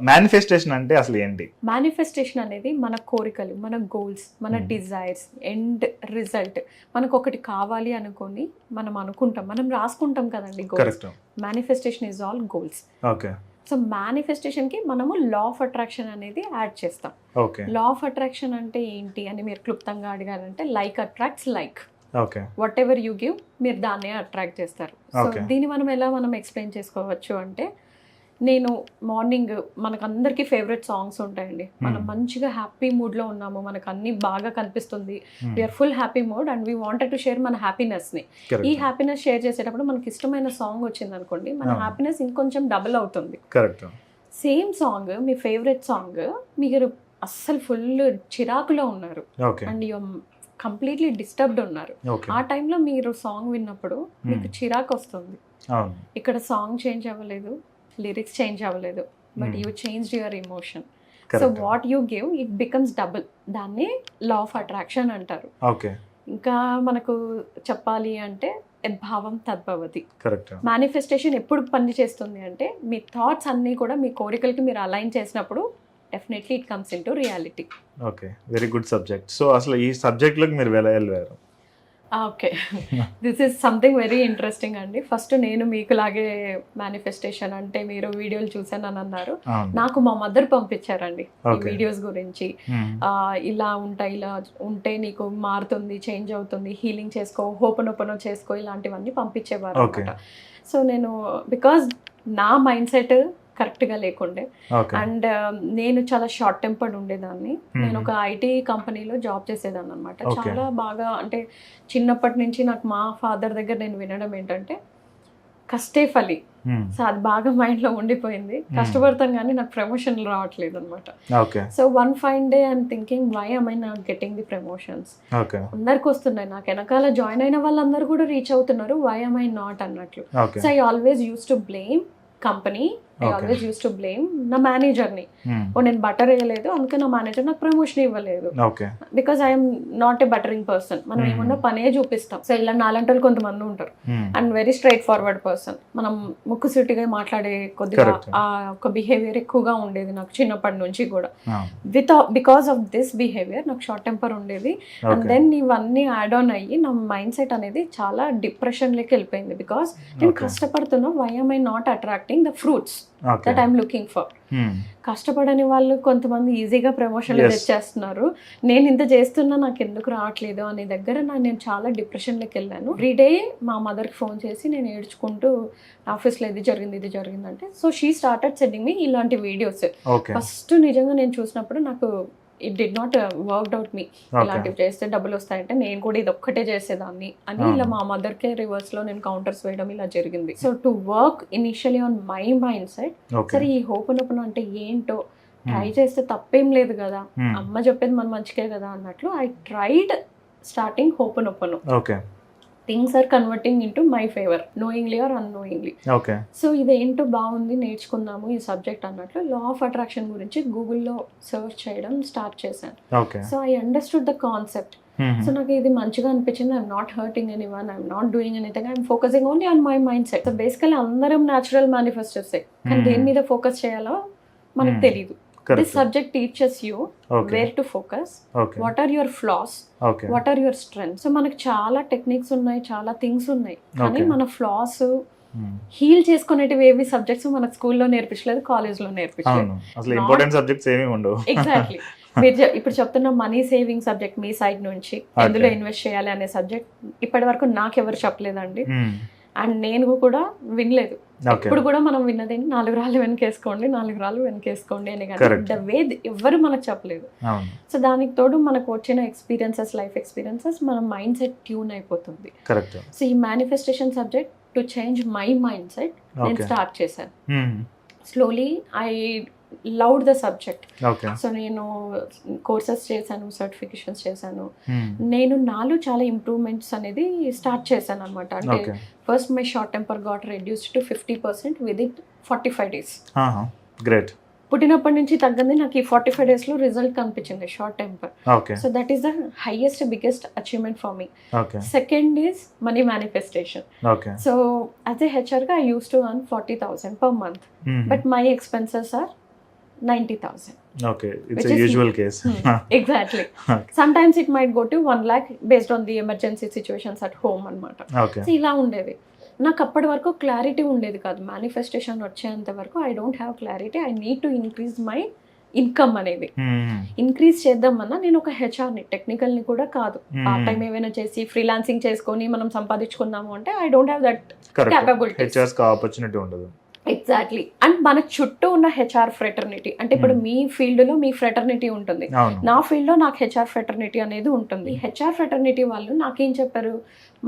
Manifestation అంటే అసలు ఏంటి? మేనిఫెస్టేషన్ అనేది మన కోరికలు, మన గోల్స్, మన డిజైర్స్, ఎండ్ రిజల్ట్ మనకు ఒకటి కావాలి అనుకొని మనం అనుకుంటాం, మనం రాసుకుంటాం కదండి goals. Correct. Manifestation is all goals. Okay. So మేనిఫెస్టేషన్కి మనము లా ఆఫ్ అట్రాక్షన్ అనేది యాడ్ చేస్తాం. ఓకే. లా ఆఫ్ అట్రాక్షన్ అంటే ఏంటి అని మీరు క్లుప్తంగా అడిగారంటే like attracts like. Okay. Whatever you give మీరు దాన్నే అట్రాక్ట్ చేస్తారు. So Okay. దీన్ని మనం ఎక్స్ప్లెయిన్ చేసుకోవచ్చు అంటే, నేను మార్నింగ్ మనకు అందరికీ ఫేవరెట్ సాంగ్స్ ఉంటాయండి. మనం మంచిగా హ్యాపీ మూడ్లో ఉన్నాము, మనకు అన్ని బాగా కనిపిస్తుంది, we are full happy mood and we wanted to share మన హ్యాపీనెస్ని. ఈ కరెక్ట్. హ్యాపీనెస్ షేర్ చేసేటప్పుడు మనకి ఇష్టమైన సాంగ్ వచ్చింది అనుకోండి, మన హ్యాపీనెస్ ఇంకొంచెం డబుల్ అవుతుంది. కరెక్ట్. సేమ్ సాంగ్, మీ ఫేవరెట్ సాంగ్, మీరు అస్సలు ఫుల్ చిరాకులో ఉన్నారు okay. And you completely disturbed ఉన్నారు. ఓకే. ఆ టైంలో మీరు సాంగ్ విన్నప్పుడు మీకు చిరాకు వస్తుంది. అవును. ఇక్కడ సాంగ్ చేంజ్ అవ్వలేదు, లిరిక్స్ చేంజ్ అవ్వలేదు, but you change your emotion. So correct. What you give it becomes double. దాన్ని లా ఆఫ్ అట్రాక్షన్ అంటారు. ఓకే. ఇంకా మనకు చెప్పాలి అంటే యద్భావం తద్భవతి. కరెక్ట్. మేనిఫెస్టేషన్ ఎప్పుడు పని చేస్తుంది అంటే, మీ థాట్స్ అన్నీ కూడా మీ కోరికలకి మీరు అలైన్ చేసినప్పుడు definitely it comes in to reality. Okay. Very good subject. So అసలు ఈ సబ్జెక్ట్లోకి మీరు వెళ్ళారు? Okay, this is something very interesting అండి. ఫస్ట్ నేను మీకులాగే మేనిఫెస్టేషన్ అంటే మీరు వీడియోలు చూసానని అన్నారు. అవును. నాకు మా మదర్ పంపించారండి ఈ Okay. వీడియోస్ గురించి. ఇలా ఉంటాయి, ఇలా ఉంటే నీకు మారుతుంది, చేంజ్ అవుతుంది, హీలింగ్ చేసుకో, హోపనోపనో చేసుకో, ఇలాంటివన్నీ పంపించేవారు Okay. అనమాట. సో నేను బికాజ్ నా మైండ్ సెట్ కరెక్ట్గా లేకుండే ఓకే. అండ్ నేను చాలా షార్ట్ టెంపర్డ్ ఉండేదాన్ని. నేను ఒక ఐటీ కంపెనీలో జాబ్ చేసేదాన్ని అనమాట. Okay. చాలా బాగా అంటే చిన్నప్పటి నుంచి నాకు మా ఫాదర్ దగ్గర నేను వినడం ఏంటంటే కష్టే ఫలి. సో అది బాగా మైండ్లో ఉండిపోయింది. కష్టపడతాను కానీ నాకు ప్రమోషన్లు రావట్లేదు అనమాట. Okay. So one fine day I'm thinking why am I not getting the promotions? Okay. అందరికి వస్తున్నాయి, నాకు వెనకాల జాయిన్ అయిన వాళ్ళందరూ కూడా రీచ్ అవుతున్నారు, వై am I not అన్నట్లు. Okay. So I always use to blame company, I Okay. Always use to blame నా మేనేజర్ని. ఓ నేను బటర్ వేయలేదు అందుకే నా మేనేజర్ నాకు ప్రమోషన్ ఇవ్వలేదు, okay. Because I'm not a buttering person. మనం ఏమన్నా పనే చూపిస్తాం. సో ఇలా నాలంటి వాళ్ళు కొంతమంది ఉంటారు and very straight forward person. మనం ముక్కు సూటిగా మాట్లాడే కొద్దిగా Correct. ఒక బిహేవియర్ ఎక్కువగా ఉండేది నాకు చిన్నప్పటి నుంచి కూడా. అవును. బికాస్ ఆఫ్ దిస్ బిహేవియర్ నాకు షార్ట్ టెంపర్ ఉండేది. And Okay. దెన్ ఇవన్నీ యాడ్ ఆన్ అయ్యి నా మైండ్ సెట్ అనేది చాలా డిప్రెషన్లోకి వెళ్ళిపోయింది. బికాస్ నేను Okay. కష్టపడుతున్నా, why am I not attracting the fruits okay. that I'm looking for? కష్టపడని వాళ్ళు కొంతమంది ఈజీగా ప్రమోషన్లు Yes. తెచ్చేస్తున్నారు, నేను ఇంత చేస్తున్నా నాకు ఎందుకు రావట్లేదు అనే దగ్గర నేను చాలా డిప్రెషన్లోకి వెళ్ళాను. ఎవ్రీడే మా మదర్కి ఫోన్ చేసి నేను ఏడ్చుకుంటూ ఆఫీస్లో ఇది జరిగింది అంటే, so she started sending me ఇలాంటి వీడియోస్. ఓకే. ఫస్ట్ నిజంగా నేను చూసినప్పుడు నాకు it did not worked out me. ఇలాంటివి చేస్తే డబ్బులు వస్తాయంటే నేను కూడా ఇది ఒక్కటే చేసేదాన్ని అని ఇలా మా మదర్కే రివర్స్లో నేను కౌంటర్స్ వేయడం ఇలా జరిగింది. So to work initially on my mind set, okay. సరే ఈ హోపనోపన అంటే ఏంటో ట్రై చేస్తే తప్పేం లేదు కదా, అమ్మ చెప్పేది మన మంచికే కదా అన్నట్లు I tried starting ho'oponopono. Okay. Things are converting in to my favour, knowingly or unknowingly. Okay. So ఇదేంటో బాగుంది, నేర్చుకుందాము ఈ సబ్జెక్ట్ అన్నట్లు లా ఆఫ్ అట్రాక్షన్ గురించి గూగుల్లో సర్చ్ చేయడం స్టార్ట్ చేశాను. Okay. So I understood the concept. So నాకు ఇది మంచిగా అనిపించింది. I'm not hurting any one, I'm not doing anything, I'm focusing only on my mind set. So basically అందరం న్యాచురల్ మేనిఫెస్టోస్, కానీ దేని మీద ఫోకస్ చేయాలో మనకు తెలియదు. This subject teachers you where to focus, what are your flaws, what are your strengths. So మనకు చాలా techniques ఉన్నాయి, చాలా థింగ్స్ ఉన్నాయి, కానీ మన ఫ్లాస్ హీల్ చేసుకునేటివి ఏవి సబ్జెక్ట్స్ మనకు స్కూల్లో నేర్పించలేదు, కాలేజ్లో నేర్పించలేదు. అసలు ఇంపార్టెంట్ సబ్జెక్ట్స్ ఏమీ ఉండవు. ఎగ్జాక్ట్లీ. మీరు ఇప్పుడు చెప్తున్న మనీ సేవింగ్ సబ్జెక్ట్ మీ సైడ్ నుంచి ఎందులో ఇన్వెస్ట్ చేయాలి అనే సబ్జెక్ట్ ఇప్పటి వరకు నాకెవరు చెప్పలేదండి, అండ్ నేను కూడా వినలేదు. ఇప్పుడు కూడా మనం విన్నది 4 రాళ్ళు వెనకేసుకోండి, 4 రాళ్ళు వెనకేసుకోండి అని, కానీ ద వే ఎవరు మనకు చెప్పలేదు. సో దానికి తోడు మనకు వచ్చిన ఎక్స్పీరియన్సెస్, లైఫ్ ఎక్స్పీరియన్సెస్, మన మైండ్ సెట్ ట్యూన్ అయిపోతుంది. సో ఈ manifestation subject to change my mind set నేను స్టార్ట్ చేశాను. Slowly I loved the subject. So నేను కోర్సెస్ చేశాను, సర్టిఫికేషన్స్ చేశాను. నేను నాలో చాలా ఇంప్రూవ్మెంట్స్ అనేది స్టార్ట్ చేశాను అనమాట. అంటే first my short temper got reduced to 50% within 45 days. Great. పుట్టినప్పటి నుంచి తగ్గింది, నాకు ఈ 45 daysలో రిజల్ట్ కనిపించింది short temper. So that is the highest biggest achievement for me. Second is money manifestation. So as a హెచ్ఆర్గా I use to earn 40,000 per month, but my expenses are 90,000. Okay, it's Which is- usual case. Exactly. Sometimes it might go to 1 lakh based on the emergency situations at home అనమాట. Okay, so ఇలా ఉండేది. నాకు అప్పటి వరకు clarity ఉండేది కాదు. Manifestation వచ్చేంత వరకు I don't have clarity. I need to increase my income అనేది. ఇంక్రీజ్ చేద్దామన్నా నేను ఒక హెచ్ఆర్ని, టెక్నికల్ని కూడా కాదు. పార్ట్ టైం ఏమైనా చేసి ఫ్రీలాన్సింగ్ చేసుకొని మనం సంపాదించుకున్నాము అంటే I don't have that capabilities. HRs కి ఆపర్చునిటీ ఉండదు. ఎగ్జాక్ట్లీ. అండ్ మన చుట్టూ ఉన్న హెచ్ఆర్ ఫ్రెటర్నిటీ అంటే ఇప్పుడు మీ ఫీల్డ్లో మీ ఫ్రెటర్నిటీ ఉంటుంది, అవును. నా ఫీల్డ్లో నాకు హెచ్ఆర్ ఫ్రెటర్నిటీ అనేది ఉంటుంది. హెచ్ఆర్ ఫ్రెటర్నిటీ వాళ్ళు నాకేం చెప్పారు,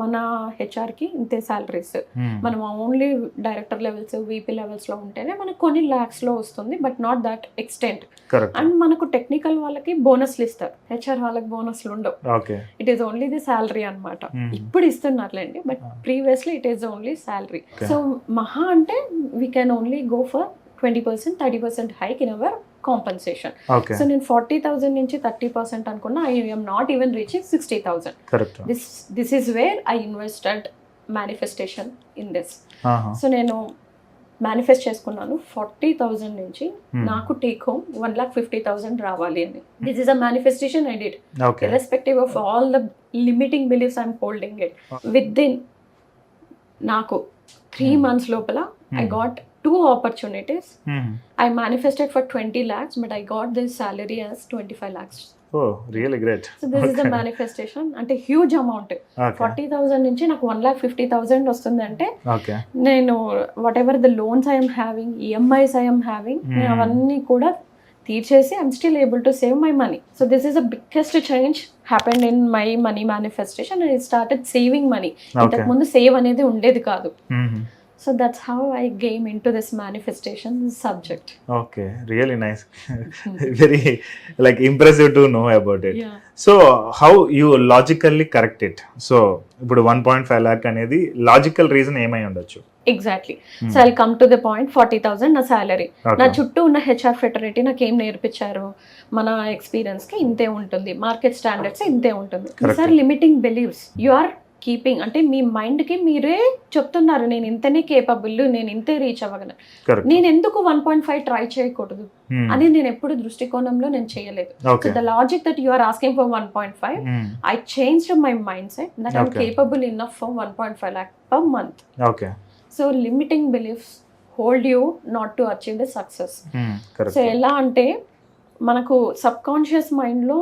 మన హెచ్ఆర్కి ఇంతే సాలరీస్, మనం ఓన్లీ డైరెక్టర్ లెవెల్స్ వీపీ లెవెల్స్లో ఉంటేనే మనకు కొన్ని ల్యాక్స్లో వస్తుంది, but not that extent. Correct. And మనకు టెక్నికల్ వాళ్ళకి బోనస్లు ఇస్తారు, హెచ్ఆర్ వాళ్ళకి బోనస్లు ఉండవు. Okay. It is only the salary అనమాట. ఇప్పుడు ఇస్తున్నారులేండి, but previously it is only salary. So మహా అంటే we can only go for 20%, 30% hike in our compensation. Okay. So నేను 40,000 నుంచి 30% అనుకున్నా. I am not even reaching 60,000. Correct. This is where I invested manifestation in this. So నేను manifest చేసుకున్నాను 40,000 నుంచి నాకు take home 1,50,000 రావాలి అని. This is a manifestation I did, okay. irrespective of all the limiting beliefs I'm holding it. Within నాకు 3 months లోపల I got 2 opportunities. I manifested for 20 lakhs, but I got this salary as 25 lakhs. ఓ, really great. So this is the manifestation. అంటే huge amount. 40,000 నుంచి నాకు 1,50,000 వస్తుంది అంటే okay. నేను whatever the loans I'm having, EMIs I'm having, నేను అవన్నీ కూడా తీర్చేసి I'm still able to save my money. So this is the biggest change happened in my money manifestation. I started saving money. ఇంతకుముందు save అనేది ఉండేది కాదు. So that's how I came into this manifestation subject. Okay, really nice. Very like impressive to know about it. Yeah. So how you logically correct it? So ఇప్పుడు 1.5 lakh అనేది logical reason ఏమై ఉండొచ్చు? Exactly. So I'll come to the point. 40,000 నా salary. నా చుట్టూ ఉన్న HR fraternity నాకు ఏం నేర్పించారు, మన ఎక్స్పీరియన్స్కి ఇంతే ఉంటుంది, మార్కెట్ స్టాండర్డ్స్ ఇంతే ఉంటుంది. These are limiting beliefs you are keeping. అంటే మీ మైండ్కి మీరే చెప్తున్నారు నేను ఇంతనే కేపబుల్, నేను ఇంతే రీచ్ అవ్వగలను, నేను ఎందుకు 1.5 ట్రై చేయకూడదు అని నేను ఎప్పుడు దృష్టికోణంలో నేను చేయలేదు. So the logic that you are asking for 1.5, I changed my mind set that I'm capable enough for 1.5 lakh per month. Okay. So limiting beliefs hold you not to achieve the success. So ఎలా అంటే మనకు sub conscious మైండ్లో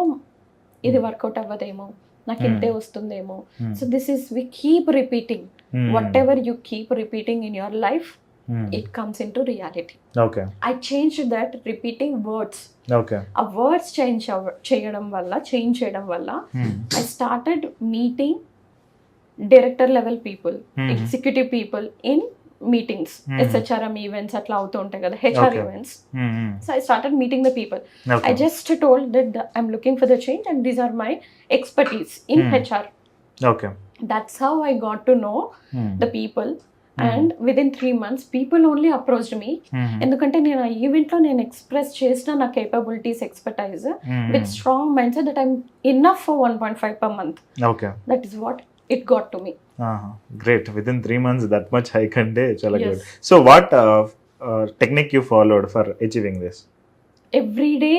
ఇది work out అవ్వదేమో, నాకు ఇంతే వస్తుందేమో. So this is we keep repeating whatever you keep repeating in your life, it comes in to reality. I change that repeating words. ఆ words change చేయడం వల్ల I started meeting director level people, executive people in meetings, SHRM events అట్లా అవుతూ ఉంటాయి కదా, HR events. So I started meeting the people. I just told that I'm looking for the change and these are my expertise in HR. That's how I got to know the people. And within 3 months people only approached me. ఎందుకంటే నేను ఆ ఈవెంట్లో నేను express చేసిన నా capabilities, expertise with strong mind set that I'm enough for 1.5 per month. That is what it got to me. Great. Within 3 months that much hike ante chala good. So what technique you followed for achieving this? Every day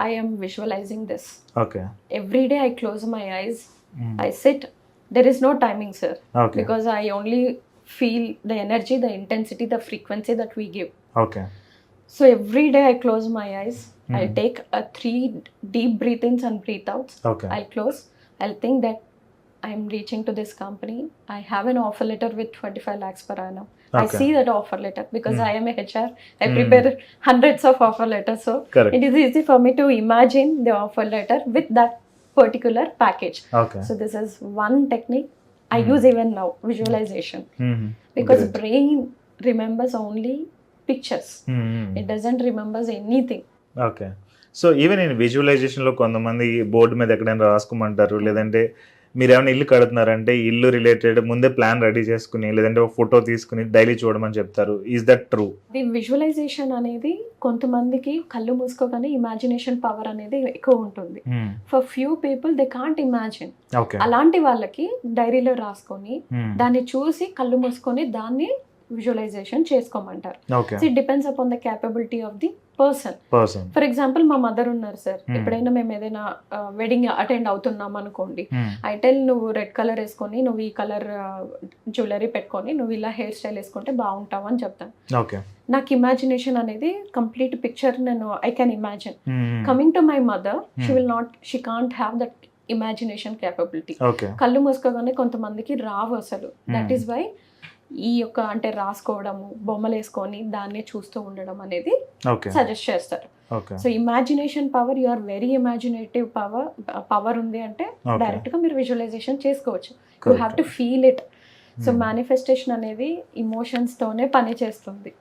I am visualizing this. Okay. Every day I close my eyes, I sit. There is no timing, sir. Okay. Because I only feel the energy, the intensity, the frequency that we give. Okay. So every day I close my eyes, I take a 3 deep breath ins and breath outs. Okay. I'll close, I'll think that I'm reaching to this company. I have an offer letter with 25 lakhs per annum. Okay. I see that offer letter because I am a HR. I prepare hundreds of offer letters. So correct. It is easy for me to imagine the offer letter with that particular package. Okay. So this is one technique I use even now, visualization. Because great. Brain remembers only pictures. It doesn't remembers anything. Okay. So even in visualization లో కొంతమంది board మీద ఎక్కడైనా రాసుకోమంటారు, లేదంటే మీరు ఏమైనా ఇల్లు కడుతున్నారంటే ఇల్లు related ముందే ప్లాన్ రెడీ చేసుకుని, లేదంటే ఒక ఫోటో తీసుకుని డైలీ చూడమని చెప్తారు. Is that true? The visualization అనేది కొంతమందికి కళ్ళు మూసుకోగానే ఇమాజినేషన్ పవర్ అనేది ఎక్కువ ఉంటుంది. For few people they can't imagine. అలాంటి వాళ్ళకి డైరీలో రాసుకొని దాన్ని చూసి కళ్ళు మూసుకొని దాన్ని విజువలైజేషన్ చేసుకోమంటారు. Okay. So it depends upon the capability of the person. For example మా మదర్ ఉన్నారు సార్, ఎప్పుడైనా మేము ఏదైనా వెడ్డింగ్ అటెండ్ అవుతున్నాం అనుకోండి, అయితే నువ్వు రెడ్ కలర్ వేసుకొని నువ్వు ఈ కలర్ జ్యువెలరీ పెట్టుకొని నువ్వు ఇలా హెయిర్ స్టైల్ వేసుకుంటే బాగుంటావు అని చెప్తాను. ఓకే. నాకు ఇమాజినేషన్ అనేది కంప్లీట్ పిక్చర్ నేను I can imagine. Coming to my mother, she can't have that imagination capability. కళ్ళు మూసుకోగానే కొంతమందికి రావు అసలు. దట్ ఈస్ వై ఈ యొక్క అంటే రాసుకోవడము, బొమ్మలు వేసుకొని దాన్ని చూస్తూ ఉండడం అనేది సజెస్ట్ చేస్తారు. So imagination power, you are very imaginative power ఉంది అంటే డైరెక్ట్ గా మీరు విజువలైజేషన్ చేసుకోవచ్చు. You have to feel it. So manifestation అనేది ఇమోషన్స్ తోనే పని చేస్తుంది.